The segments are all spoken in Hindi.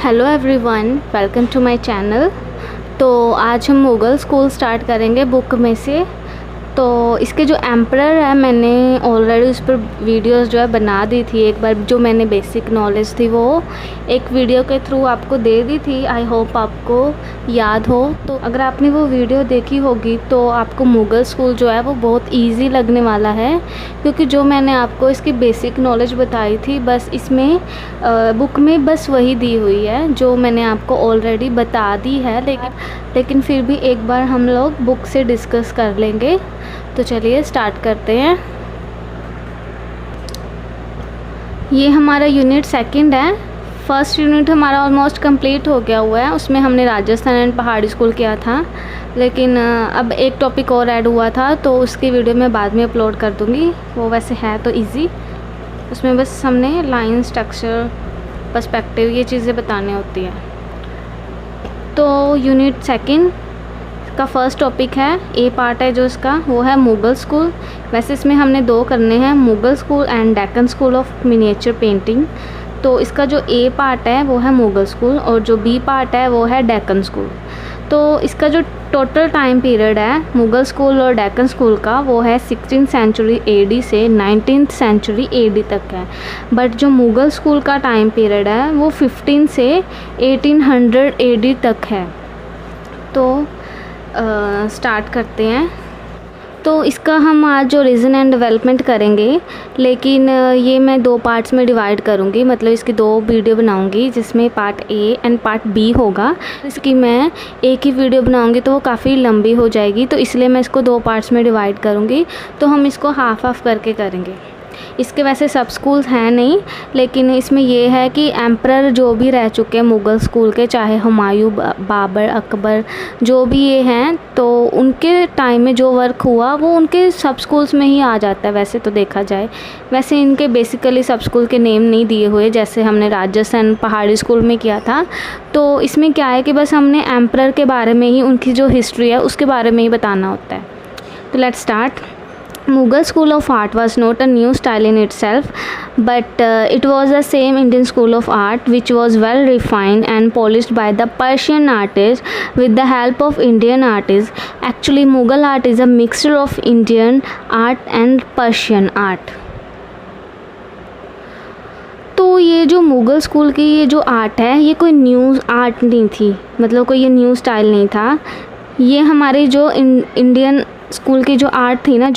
Hello everyone, welcome to my channel. तो आज हम मुग़ल स्कूल स्टार्ट करेंगे बुक में से। तो इसके जो एम्परर है, मैंने ऑलरेडी उस पर वीडियोस जो है बना दी थी एक बार। जो मैंने बेसिक नॉलेज थी वो एक वीडियो के थ्रू आपको दे दी थी। आई होप आपको याद हो। तो अगर आपने वो वीडियो देखी होगी तो आपको मुग़ल स्कूल जो है वो बहुत इजी लगने वाला है, क्योंकि जो मैंने आपको इसकी बेसिक नॉलेज बताई थी बस इसमें बुक में बस वही दी हुई है जो मैंने आपको ऑलरेडी बता दी है। लेकिन फिर भी एक बार हम लोग बुक से डिस्कस कर लेंगे। तो चलिए स्टार्ट करते हैं। ये हमारा यूनिट सेकंड है। फर्स्ट यूनिट हमारा ऑलमोस्ट कंप्लीट हो गया हुआ है। उसमें हमने राजस्थान एंड पहाड़ी स्कूल किया था, लेकिन अब एक टॉपिक और ऐड हुआ था तो उसकी वीडियो मैं बाद में अपलोड कर दूँगी। वो वैसे है तो इजी, उसमें बस हमने लाइन, स्ट्रक्चर, पर्सपेक्टिव ये चीज़ें बतानी होती हैं। तो यूनिट सेकंड का फर्स्ट टॉपिक है, ए पार्ट है जो इसका, वो है मुग़ल स्कूल। वैसे इसमें हमने दो करने हैं, Mughal school and Deccan school of miniature painting. तो इसका जो ए पार्ट है वो है मुग़ल स्कूल और जो बी पार्ट है वो है डेक्कन स्कूल। तो इसका जो टोटल टाइम पीरियड है मुग़ल स्कूल और डेक्कन स्कूल का वो है 16th सेंचुरी AD से 19th सेंचुरी AD तक है। बट जो मुग़ल स्कूल का टाइम पीरियड है वो 15 से 1800 AD तक है। तो स्टार्ट करते हैं। तो इसका हम आज जो रीज़न एंड डेवलपमेंट करेंगे, लेकिन ये मैं दो पार्ट्स में डिवाइड करूँगी, मतलब इसकी दो वीडियो बनाऊँगी जिसमें part A and part B होगा। इसकी मैं एक ही वीडियो बनाऊँगी तो वो काफ़ी लंबी हो जाएगी, तो इसलिए मैं इसको दो पार्ट्स में डिवाइड करूँगी। तो हम इसको हाफ हाफ करके करेंगे। इसके वैसे सब स्कूल्स हैं नहीं, लेकिन इसमें ये है कि एम्परर जो भी रह चुके हैं मुग़ल स्कूल के, चाहे हुमायूं, बाबर, अकबर, जो भी ये हैं, तो उनके टाइम में जो वर्क हुआ वो उनके सब स्कूल्स में ही आ जाता है वैसे तो देखा जाए। वैसे इनके बेसिकली सब स्कूल के नेम नहीं दिए हुए, जैसे हमने राजस्थान पहाड़ी स्कूल में किया था। तो इसमें क्या है कि बस हमने एम्परर के बारे में ही, उनकी जो हिस्ट्री है उसके बारे में ही बताना होता है। तो let's start. Mughal school of art was not a new style in itself, but it was the same Indian school of art which was well refined and polished by the Persian artists with the help of Indian artists. Actually, Mughal art is a mixture of Indian art and Persian art. तो ये जो मुग़ल स्कूल की ये जो आर्ट है ये कोई न्यू आर्ट नहीं थी, मतलब कोई ये न्यू स्टाइल नहीं था। ये हमारी जो इंडियन स्कूल की जो आर्ट थी ना,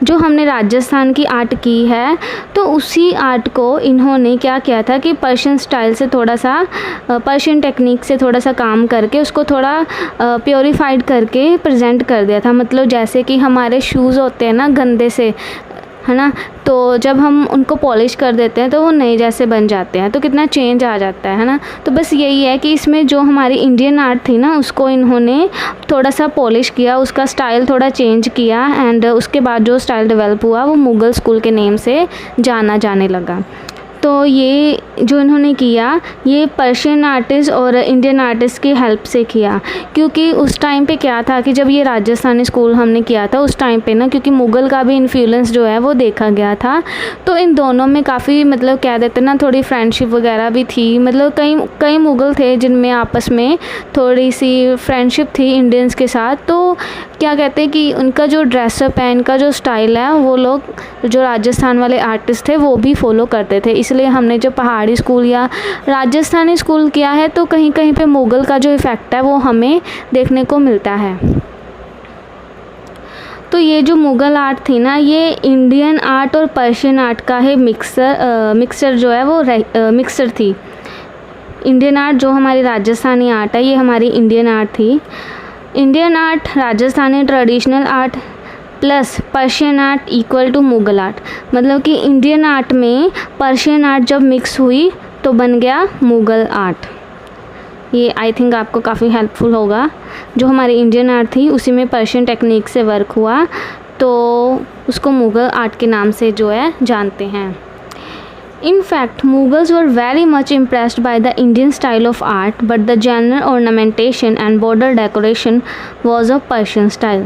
जो हमने राजस्थान की आर्ट की है, तो उसी आर्ट को इन्होंने क्या किया था कि पर्शियन स्टाइल से थोड़ा सा, पर्शियन टेक्निक से थोड़ा सा काम करके उसको थोड़ा प्योरीफाइड करके प्रेजेंट कर दिया था। मतलब जैसे कि हमारे शूज़ होते हैं ना गंदे से, है ना, तो जब हम उनको पॉलिश कर देते हैं तो वो नए जैसे बन जाते हैं, तो कितना चेंज आ जाता है ना। तो बस यही है कि इसमें जो हमारी इंडियन आर्ट थी ना उसको इन्होंने थोड़ा सा पॉलिश किया, उसका स्टाइल थोड़ा चेंज किया, एंड उसके बाद जो स्टाइल डेवलप हुआ वो मुग़ल स्कूल के नेम से जाना जाने लगा। तो ये जो इन्होंने किया ये पर्शियन आर्टिस्ट और इंडियन आर्टिस्ट की हेल्प से किया, क्योंकि उस टाइम पे क्या था कि जब ये राजस्थानी स्कूल हमने किया था उस टाइम पे ना, क्योंकि मुग़ल का भी इन्फ्लुएंस जो है वो देखा गया था, तो इन दोनों में काफ़ी, मतलब कह देते ना, थोड़ी फ्रेंडशिप वगैरह भी थी। मतलब कई मुग़ल थे जिनमें आपस में थोड़ी सी फ्रेंडशिप थी इंडियंस के साथ। तो क्या कहते हैं कि उनका जो ड्रेसअप है, इनका जो स्टाइल है, वो लोग जो राजस्थान वाले आर्टिस्ट थे वो भी फॉलो करते थे। इसलिए हमने जो पहाड़ी स्कूल या राजस्थानी स्कूल किया है तो कहीं कहीं पे मुग़ल का जो इफ़ेक्ट है वो हमें देखने को मिलता है। तो ये जो मुग़ल आर्ट थी ना, ये इंडियन आर्ट और पर्शियन आर्ट का है मिक्सचर जो है वो मिक्सचर थी। इंडियन आर्ट जो हमारी राजस्थानी आर्ट है ये हमारी इंडियन आर्ट थी। Indian art, Rajasthani traditional art plus Persian art equal to Mughal art. मतलब कि इंडियन आर्ट में पर्शियन आर्ट जब मिक्स हुई तो बन गया मुग़ल आर्ट। ये आई थिंक आपको काफ़ी हेल्पफुल होगा। जो हमारी इंडियन आर्ट थी उसी में पर्शियन टेक्निक से वर्क हुआ, तो उसको मुग़ल आर्ट के नाम से जो है जानते हैं। In fact, Mughals were very much impressed by the Indian style of art, but the general ornamentation and border decoration was of Persian style.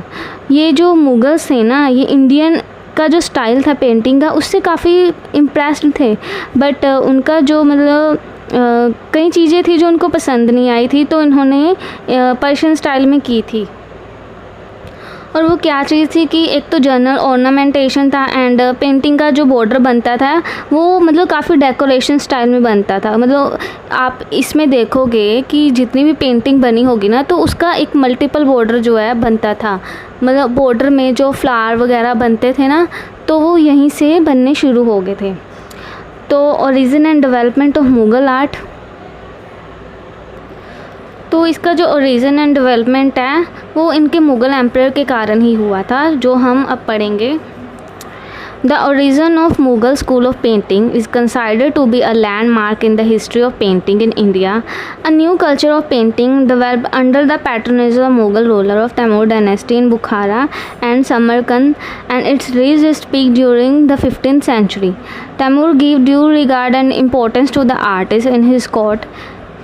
ये जो मुगल्स थे ना, ये इंडियन का जो स्टाइल था पेंटिंग का उससे काफ़ी इम्प्रेस्ड थे, बट उनका जो मतलब कई चीज़ें थी जो उनको पसंद नहीं आई थी, तो इन्होंने पर्शियन स्टाइल में की थी। और वो क्या चीज़ थी कि एक तो जनरल ऑर्नामेंटेशन था एंड पेंटिंग का जो बॉर्डर बनता था वो मतलब काफ़ी डेकोरेशन स्टाइल में बनता था। मतलब आप इसमें देखोगे कि जितनी भी पेंटिंग बनी होगी ना, तो उसका एक मल्टीपल बॉर्डर जो है बनता था। मतलब बॉर्डर में जो फ्लावर वगैरह बनते थे ना, तो वो यहीं से बनने शुरू हो गए थे। तो origin and development of Mughal art, तो इसका जो ओरिजिन एंड डेवलपमेंट है वो इनके मुग़ल एम्परर के कारण ही हुआ था, जो हम अब पढ़ेंगे। The origin of Mughal school of painting is considered to be a landmark in the history of painting in India. A new culture of painting developed under the patronage of Mughal ruler of Tamur dynasty in Bukhara and Samarkand, and its reached its peak during the 15th century. Tamur gave due regard and importance to the artist in his court.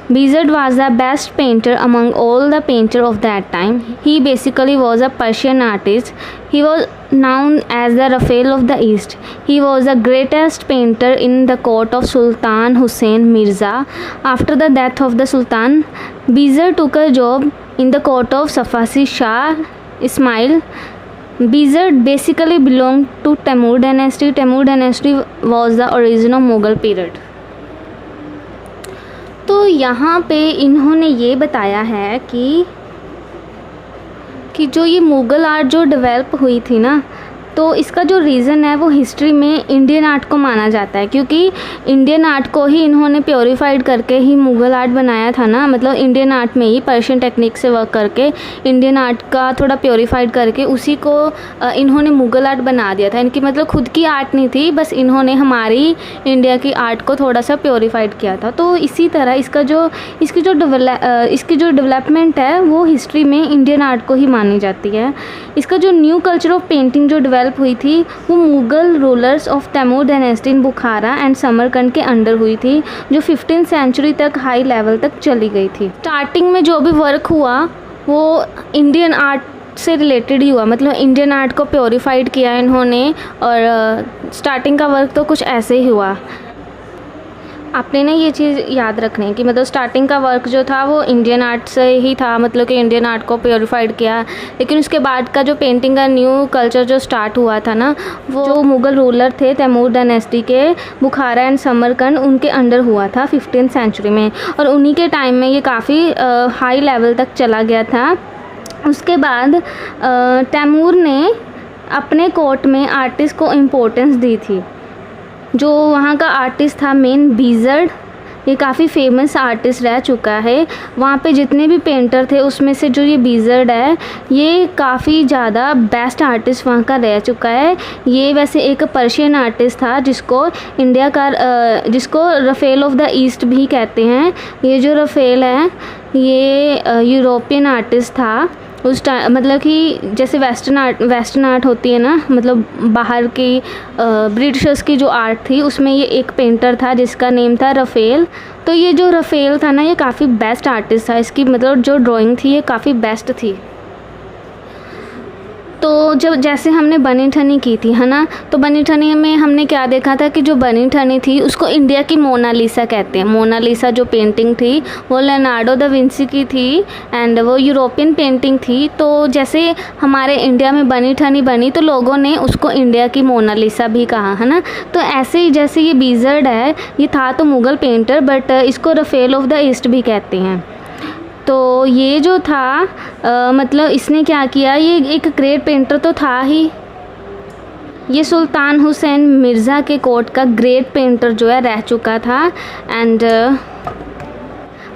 Behzad was the best painter among all the painters of that time. He basically was a Persian artist. He was known as the Raphael of the East. He was the greatest painter in the court of Sultan Hussain Mirza. After the death of the Sultan, Behzad took a job in the court of Safasi Shah Ismail. Behzad basically belonged to Tamur dynasty. Tamur dynasty was the origin of Mughal period. तो यहाँ पे इन्होंने ये बताया है कि जो ये मुग़ल आर्ट जो डेवलप हुई थी ना, तो इसका जो रीज़न है वो हिस्ट्री में इंडियन आर्ट को माना जाता है, क्योंकि इंडियन आर्ट को ही इन्होंने प्योरीफाइड करके ही मुग़ल आर्ट बनाया था ना। मतलब इंडियन आर्ट में ही पर्शियन टेक्निक से वर्क करके इंडियन आर्ट का थोड़ा प्योरीफाइड करके उसी को इन्होंने मुग़ल आर्ट बना दिया था। इनकी मतलब खुद की आर्ट नहीं थी, बस इन्होंने हमारी इंडिया की आर्ट को थोड़ा सा प्योरीफाइड किया था। तो इसी तरह इसकी जो डेवलपमेंट है वो हिस्ट्री में इंडियन आर्ट को ही मानी जाती है। इसका जो न्यू कल्चर ऑफ पेंटिंग जो डेवलप हुई थी वो Mughal rulers of Timur dynasty in Bukhara and Samarkand के अंडर हुई थी, जो 15th सेंचुरी तक हाई लेवल तक चली गई थी। स्टार्टिंग में जो भी वर्क हुआ वो इंडियन आर्ट से रिलेटेड ही हुआ। मतलब इंडियन आर्ट को प्योरीफाइड किया इन्होंने, और स्टार्टिंग का वर्क तो कुछ ऐसे ही हुआ। आपने ना ये चीज़ याद रखनी है कि मतलब स्टार्टिंग का वर्क जो था वो इंडियन आर्ट से ही था, मतलब कि इंडियन आर्ट को प्योरीफाइड किया। लेकिन उसके बाद का जो पेंटिंग का न्यू कल्चर जो स्टार्ट हुआ था ना, वो जो मुग़ल रूलर थे तैमूर डायनेस्टी के, बुखारा एंड समरकंद, उनके अंडर हुआ था 15th सेंचुरी में, और उन्हीं के टाइम में ये काफ़ी हाई लेवल तक चला गया था। उसके बाद तैमूर ने अपने कोर्ट में आर्टिस्ट को इम्पोर्टेंस दी थी। जो वहाँ का आर्टिस्ट था मेन बेहज़द, ये काफ़ी फेमस आर्टिस्ट रह चुका है। वहाँ पे जितने भी पेंटर थे उसमें से जो ये बेहज़द है ये काफ़ी ज़्यादा बेस्ट आर्टिस्ट वहाँ का रह चुका है। ये वैसे एक पर्शियन आर्टिस्ट था जिसको जिसको रफ़ेल ऑफ द ईस्ट भी कहते हैं। ये जो रफ़ेल है ये यूरोपियन आर्टिस्ट था उस टाइम। मतलब कि जैसे वेस्टर्न आर्ट होती है ना, मतलब बाहर की ब्रिटिशर्स की जो आर्ट थी उसमें ये एक पेंटर था जिसका नेम था रफ़ेल। तो ये जो रफ़ेल था ना ये काफ़ी बेस्ट आर्टिस्ट था। इसकी मतलब जो ड्राइंग थी ये काफ़ी बेस्ट थी। तो जब जैसे हमने बनी ठनी की थी है ना, तो बनी ठनी में हमने क्या देखा था कि जो बनी ठनी थी उसको इंडिया की मोनालिसा कहते हैं। मोनालिसा जो पेंटिंग थी वो लियोनार्डो दा विंसी की थी एंड वो यूरोपियन पेंटिंग थी। तो जैसे हमारे इंडिया में बनी ठनी बनी तो लोगों ने उसको इंडिया की मोनालिसा भी कहा है ना। तो ऐसे ही जैसे ये बेहज़द है, ये था तो मुग़ल पेंटर बट इसको रफ़ेल ऑफ द ईस्ट भी कहते हैं। तो ये जो था मतलब इसने क्या किया, ये एक ग्रेट पेंटर तो था ही, ये सुल्तान हुसैन मिर्ज़ा के कोर्ट का ग्रेट पेंटर जो है रह चुका था। एंड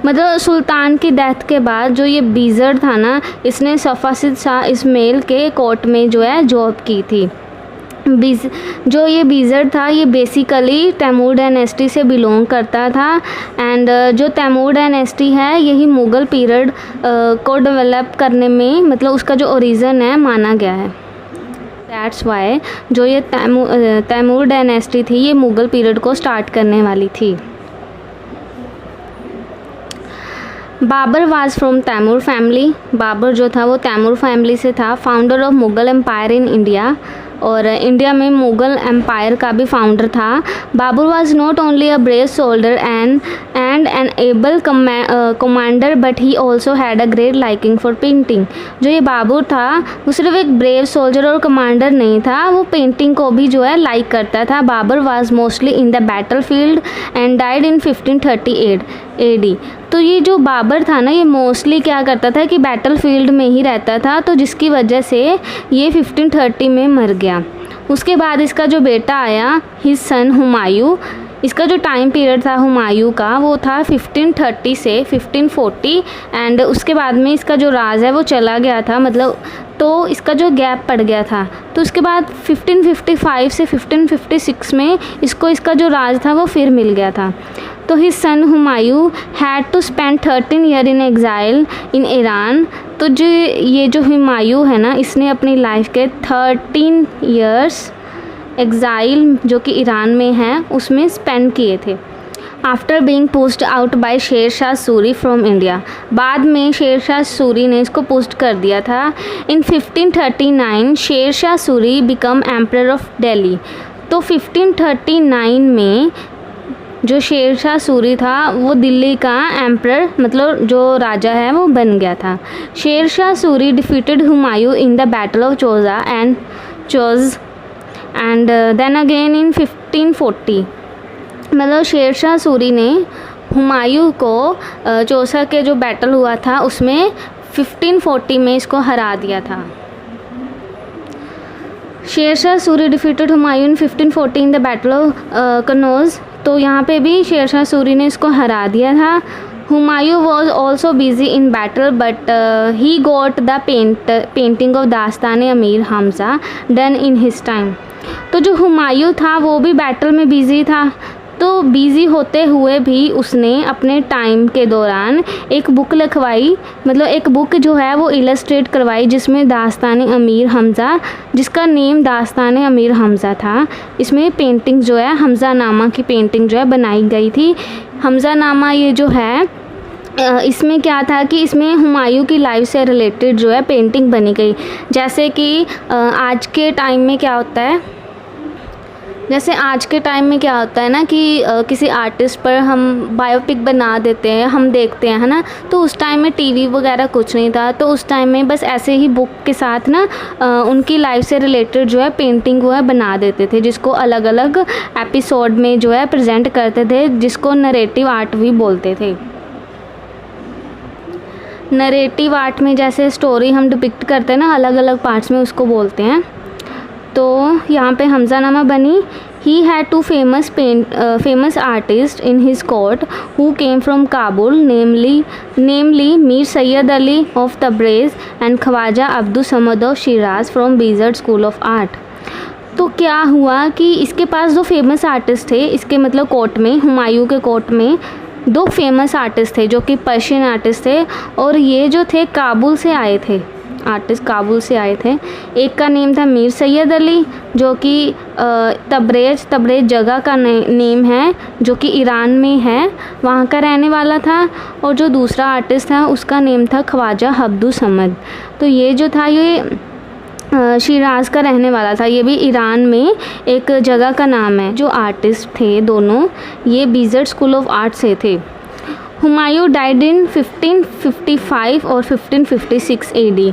मतलब सुल्तान की डेथ के बाद जो ये बेहज़द था ना, इसने सफ़ासिद शाह इस्माइल के कोर्ट में जो है जॉब की थी। जो ये बेहज़द था ये बेसिकली तैमूर डायनेस्टी से बिलोंग करता था। एंड जो तैमूर डायनेस्टी है यही मुग़ल पीरियड को डेवलप करने में मतलब उसका जो ओरिजिन है माना गया है। दैट्स वाई जो ये तैमूर डायनेस्टी थी ये मुग़ल पीरियड को स्टार्ट करने वाली थी। Babur was from Timur family. Babur जो था वो तैमूर फैमिली से था। Founder of Mughal empire in India, और इंडिया में मुग़ल एम्पायर का भी फाउंडर था। Babur was not only a brave soldier and and an able commander but he also had a great liking for painting. जो ये बाबर था वो सिर्फ एक ब्रेव सोल्जर और कमांडर नहीं था, वो पेंटिंग को भी जो है लाइक करता था। Babur was mostly in the battlefield and died in 1538 AD। तो ये जो बाबर था ना, ये मोस्टली क्या करता था कि बैटल फील्ड में ही रहता था, तो जिसकी वजह से ये 1530 में मर गया। उसके बाद इसका जो बेटा आया, हिज सन हुमायूं, इसका जो टाइम पीरियड था हुमायूं का वो था 1530 से 1540 एंड उसके बाद में इसका जो राज है वो चला गया था, मतलब तो इसका जो गैप पड़ गया था। तो उसके बाद 1555 से 1556 में इसको इसका जो राज था वो फिर मिल गया था। तो his son Humayun had to spend 13 year in exile in Iran. तो जो ये जो हुमायूं है ना, इसने अपनी लाइफ के 13 ईयर्स एग्ज़ाइल जो कि ईरान में है उसमें स्पेंड किए थे। After being pushed out by शेर शाह सूरी फ्रॉम इंडिया, बाद में शेर शाह सूरी ने इसको पुस्ट कर दिया था। इन 1539 शेर Shah Suri become emperor of Delhi. तो 1539 में जो शेर शाह सूरी था वो दिल्ली का एम्परर, मतलब जो राजा है वो बन गया था। Sher Shah Suri defeated Humayun in the battle of Chausa and then again in 1540। मतलब शेर शाह सूरी ने हुमायूं को चौसा के जो बैटल हुआ था उसमें 1540 में इसको हरा दिया था। Sher Shah Suri defeated Humayun in 1540 in the battle of Kannauj. तो यहाँ पे भी शेर शाह सूरी ने इसको हरा दिया था। Humayun was also busy in battle but he got the painting of दास्तान Amir Hamza done in his time. तो जो हुमायूं था वो भी बैटल में बिज़ी था, तो बिज़ी होते हुए भी उसने अपने टाइम के दौरान एक बुक लिखवाई, मतलब एक बुक जो है वो इलस्ट्रेट करवाई जिसमें दास्तान अमीर हमज़ा, जिसका नेम दास्तान अमीर हमज़ा था। इसमें पेंटिंग जो है हमज़ा नामा की पेंटिंग जो है बनाई गई थी। हमज़ा नामा ये जो है इसमें क्या था कि इसमें हुमायूं की लाइफ से रिलेटेड जो है पेंटिंग बनी गई। जैसे कि आज के टाइम में क्या होता है, ना कि किसी आर्टिस्ट पर हम बायोपिक बना देते हैं, हम देखते हैं, है ना। तो उस टाइम में टीवी वगैरह कुछ नहीं था, तो उस टाइम में बस ऐसे ही बुक के साथ ना उनकी लाइफ से रिलेटेड जो है पेंटिंग वो है बना देते थे, जिसको अलग अलग एपिसोड में जो है प्रेजेंट करते थे, जिसको नरेटिव आर्ट भी बोलते थे। नरेटिव आर्ट में जैसे स्टोरी हम डिपिक्ट करते हैं ना अलग अलग पार्ट्स में, उसको बोलते हैं। तो यहाँ पे हमज़ा नामा बनी। He had two famous artist in his court who came from Kabul, namely Mir Sayyid Ali of Tabriz and Khwaja Abdul Samad of Shiraz from Bihzad school of art. तो क्या हुआ कि इसके पास दो फेमस आर्टिस्ट थे, इसके मतलब कोर्ट में, हुमायूं के कोर्ट में दो फेमस आर्टिस्ट थे जो कि पर्शियन आर्टिस्ट थे, और ये जो थे काबुल से आए थे, आर्टिस्ट काबुल से आए थे। एक का नेम था मीर सैयद अली जो कि तब्रेज़ जगह का नेम है जो कि ईरान में है, वहाँ का रहने वाला था, और जो दूसरा आर्टिस्ट था उसका नेम था ख्वाजा अब्दुल समद। तो ये जो था ये शिराज़ का रहने वाला था, ये भी ईरान में एक जगह का नाम है। जो आर्टिस्ट थे दोनों ये बीजर स्कूल ऑफ आर्ट से थे। हुमायूं डाइड इन 1555 और 1556 AD।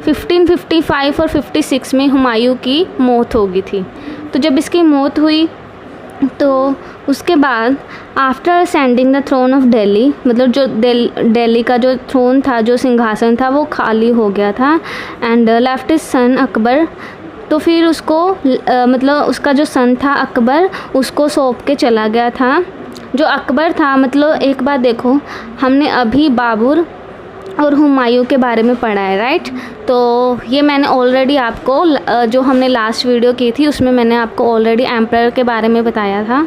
1555 और 56 में हुमायूं की मौत हो गई थी। तो जब इसकी मौत हुई तो उसके बाद after ascending the throne of Delhi, मतलब जो दिल्ली का जो थ्रोन था, जो सिंहासन था वो खाली हो गया था, and left his son Akbar. तो फिर उसको मतलब उसका जो सन था अकबर उसको सौंप के चला गया था। जो अकबर था, मतलब एक बात देखो, हमने अभी बाबर और हुमायूं के बारे में पढ़ा है, राइट। तो ये मैंने ऑलरेडी आपको जो हमने लास्ट वीडियो की थी उसमें मैंने आपको ऑलरेडी एम्परर के बारे में बताया था।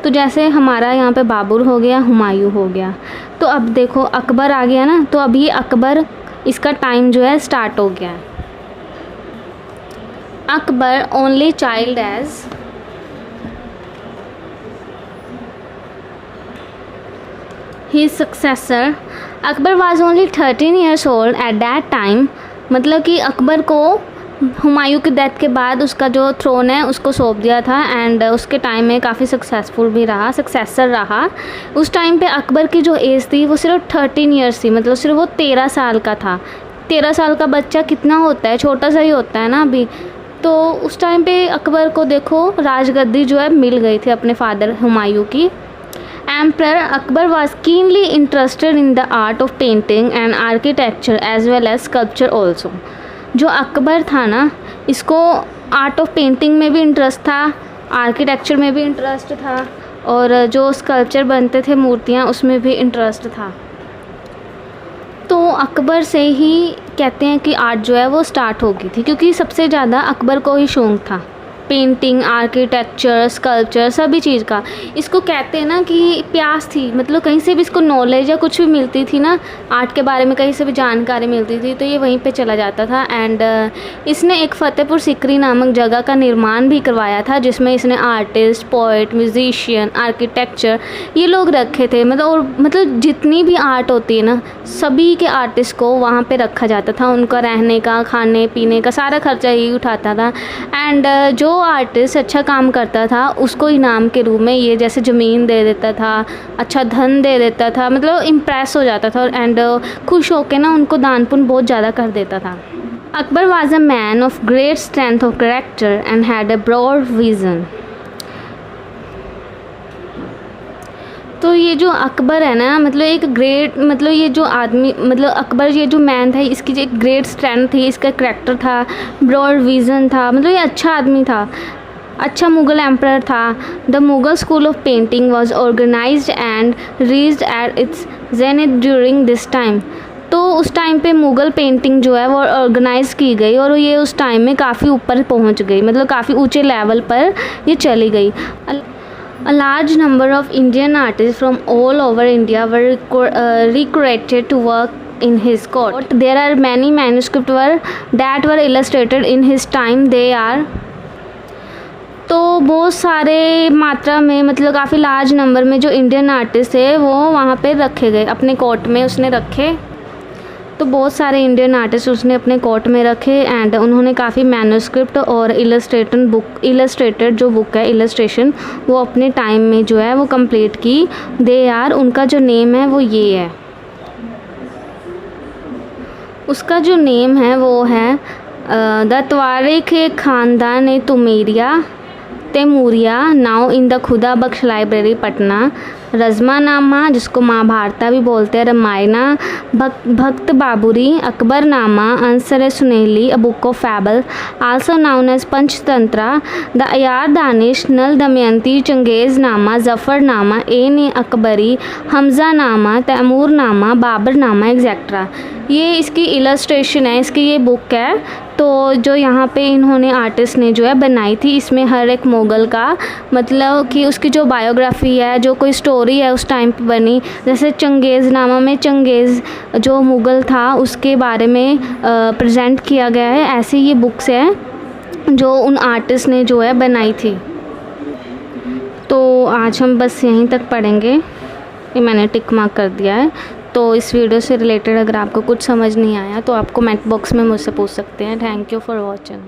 तो जैसे हमारा यहाँ पे बाबर हो गया, हुमायूं हो गया, तो अब देखो अकबर आ गया ना, तो अब ये अकबर इसका टाइम जो है स्टार्ट हो गया है। Akbar only child as his successor, Akbar was only 13 years old at that time। मतलब कि अकबर को हुमायूं की डेथ के बाद उसका जो थ्रोन है उसको सौंप दिया था एंड उसके टाइम में काफ़ी सक्सेसफुल भी रहा, सक्सेसर रहा। उस टाइम पे अकबर की जो एज थी वो सिर्फ 13 ईयर्स थी, मतलब सिर्फ वो 13 साल का था। 13 साल का बच्चा कितना होता है, छोटा सा ही होता है ना अभी। तो उस टाइम पे अकबर को देखो राजगद्दी जो है मिल गई थी अपने फादर हुमायूं की। Emperor Akbar was keenly interested in the art of painting and architecture as well as sculpture also। जो अकबर था ना, इसको आर्ट ऑफ पेंटिंग में भी इंटरेस्ट था, आर्किटेक्चर में भी इंटरेस्ट था, और जो स्कल्पचर बनते थे मूर्तियाँ उसमें भी इंटरेस्ट था। तो अकबर से ही कहते हैं कि आर्ट जो है वो स्टार्ट हो गई थी, क्योंकि सबसे ज़्यादा अकबर को ही शौक़ था पेंटिंग, आर्किटेक्चर, स्कल्पचर, सभी चीज़ का। इसको कहते हैं ना कि प्यास थी, मतलब कहीं से भी इसको नॉलेज या कुछ भी मिलती थी ना आर्ट के बारे में, कहीं से भी जानकारी मिलती थी तो ये वहीं पे चला जाता था। एंड इसने एक फ़तेहपुर सिकरी नामक जगह का निर्माण भी करवाया था, जिसमें इसने आर्टिस्ट, पोइट, म्यूजिशियन, आर्किटेक्चर ये लोग रखे थे। मतलब जितनी भी आर्ट होती है ना, सभी के आर्टिस्ट को वहाँ पर रखा जाता था। उनका रहने का, खाने पीने का सारा खर्चा यही उठाता था। एंड जो आर्टिस्ट अच्छा काम करता था उसको इनाम के रूप में ये जैसे ज़मीन दे देता था, अच्छा धन दे देता था, मतलब इम्प्रेस हो जाता था एंड खुश होकर ना उनको दान पुण्य बहुत ज़्यादा कर देता था। Akbar was a man of great strength of character and had a broad vision. तो ये जो अकबर है ना, मतलब एक ग्रेट, मतलब ये जो आदमी, मतलब अकबर ये जो मैन था, इसकी जो एक ग्रेट स्ट्रेंथ थी, इसका करैक्टर था, ब्रॉड विज़न था, मतलब ये अच्छा आदमी था, अच्छा मुग़ल एम्परर था। The Mughal school of painting was organised and reached at its zenith during this time. तो उस टाइम पे मुग़ल पेंटिंग जो है वो ऑर्गेनाइज़ की गई और ये उस टाइम में काफ़ी ऊपर पहुंच गई, मतलब काफ़ी ऊंचे लेवल पर ये चली गई। A large number of Indian artists from all over India were recruited to work in his court. There are many manuscripts that were illustrated in his time. They are तो बहुत सारे मात्रा में, मतलब काफ़ी लार्ज नंबर में जो इंडियन आर्टिस्ट थे वो वहाँ पे रखे गए, अपने कोर्ट में उसने रखे। तो बहुत सारे इंडियन आर्टिस्ट उसने अपने कोर्ट में रखे एंड उन्होंने काफ़ी मैन्युस्क्रिप्ट और इलस्ट्रेटेड जो बुक है, इलस्ट्रेशन, वो अपने टाइम में जो है वो कंप्लीट की। दे आर, उनका जो नेम है वो ये है, उसका जो नेम है वो है द त्वारिख ख़ानदान तैमूरिया, नाउ इन द खुदा बख्श लाइब्रेरी पटना। रज़मानामा, जिसको महाभारता भी बोलते हैं, रामायणा, भक्त Baburi, Akbarnama, Anwar Suhaili, a book of fable, also known as Panchatantra, the Iyar Danish, Nal Damayanti, Changeznama, Zafarnama, Ain Akbari, Hamzanama, Timurnama, Baburnama etcetera. ये इसकी इलस्ट्रेशन है, इसकी ये बुक है। तो जो यहाँ पे इन्होंने आर्टिस्ट ने जो है बनाई थी, इसमें हर एक मुग़ल का, मतलब कि उसकी जो बायोग्राफ़ी है, जो कोई स्टोरी है उस टाइम पे बनी, जैसे चंगेज़नामा में चंगेज़ जो मुग़ल था उसके बारे में प्रेजेंट किया गया है। ऐसे ये बुक्स है जो उन आर्टिस्ट ने जो है बनाई थी। तो आज हम बस यहीं तक पढ़ेंगे, ये मैंने टिक मार्क कर दिया है। तो इस वीडियो से रिलेटेड अगर आपको कुछ समझ नहीं आया तो आप कमेंट बॉक्स में मुझसे पूछ सकते हैं। Thank you for watching.